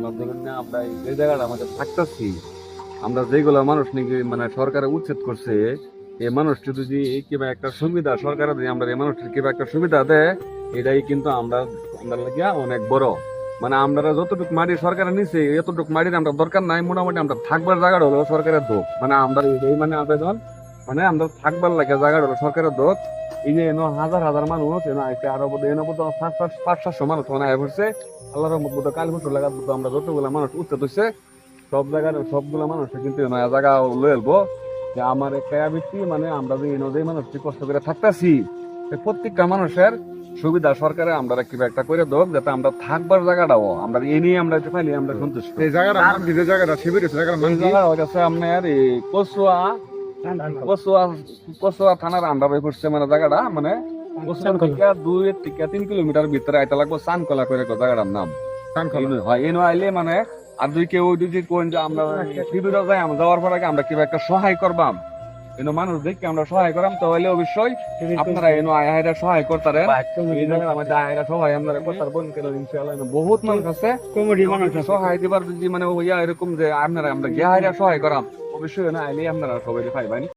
মানে ধরুন না আমরা যে জায়গাটা আমাদের থাকতেছি, আমরা যেগুলো মানুষ নাকি মানে সরকারে উচ্ছেদ করছে, এই মানুষটি যদি কিবা একটা সুবিধা সরকারে যদি আমরা এই মানুষটির কিবা একটা সুবিধা দেয়, এটাই কিন্তু আমরা আমরা লাগিয়া অনেক বড়। মানে আমরা যতটুকু মাটি সরকারের নিচে এতটুকু মাটির আমরা দরকার নাই, মোটামুটি আমরা থাকবার জায়গাটা হলো সরকারের দোষ। মানে আমরা এই মানে আবেদন, মানে আমরা থাকবার লাগে জায়গাটা হলো সরকারের দোষ। এই যে এনো হাজার হাজার মানুষ এনো আইসে, আরো বোধ এনো বোধ 500 মানুষ মানে আয় পড়ছে। আল্লাহর রহমত বোধ কাল বছর লাগা বোধ আমরা যতগুলো মানুষ উচ্ছেদ হইছে সব জায়গার সবগুলো মানুষ কিন্তু নয়া জায়গা লয়ে এলবো। যে আমার একটা আবৃত্তি মানে আমরা যে এনো যে মানুষটি কষ্ট করে থাকতেছি, প্রত্যেকটা মানুষের সুবিধা সরকারে আমরা কিবা একটা করে দেব, যাতে আমরা থাকবার জায়গাটাও আমরা এই নিয়ে আমরা একটু পাইলে আমরা সন্তুষ্ট। এই জায়গাটা নাম কি, যে জায়গাটা শিবির হচ্ছে জায়গাটার নাম এই কি? জায়গা হচ্ছে আপনার এই কচুয়া কচুয়া কচুয়া থানার আন্ডারে পড়ছে মানে জায়গাটা, মানে কচুয়া থেকে 2 থেকে 3 কিলোমিটার ভিতরে আইতে লাগবো। চানকলা করে জায়গাটার নাম কানখোলা। হয় এনো আইলে মানে। আর দুই কেউ যদি কোন যে আমরা শিবিরে যাই, আমরা যাওয়ার পর আগে আমরা কিবা একটা সহায় করবাম, এনো মানুষ দেখে আমরা সহায় করাম, তাহলে অবশ্যই আপনারা এনো আয়রা সহায় করতারেন। এই জায়গার আমাদের আয়রা সহায় আপনারা করতার বল কেন ইনশাআল্লাহ বহুত মানুষ আছে কমিটি মানুষ সহায় দিবার যদি মানে ইয়া এরকম যে আপনারা আমরা গিয়ে আয়রা সহায় করাম, অবশ্যই না আইলে আপনারা সবাই পাইবেন।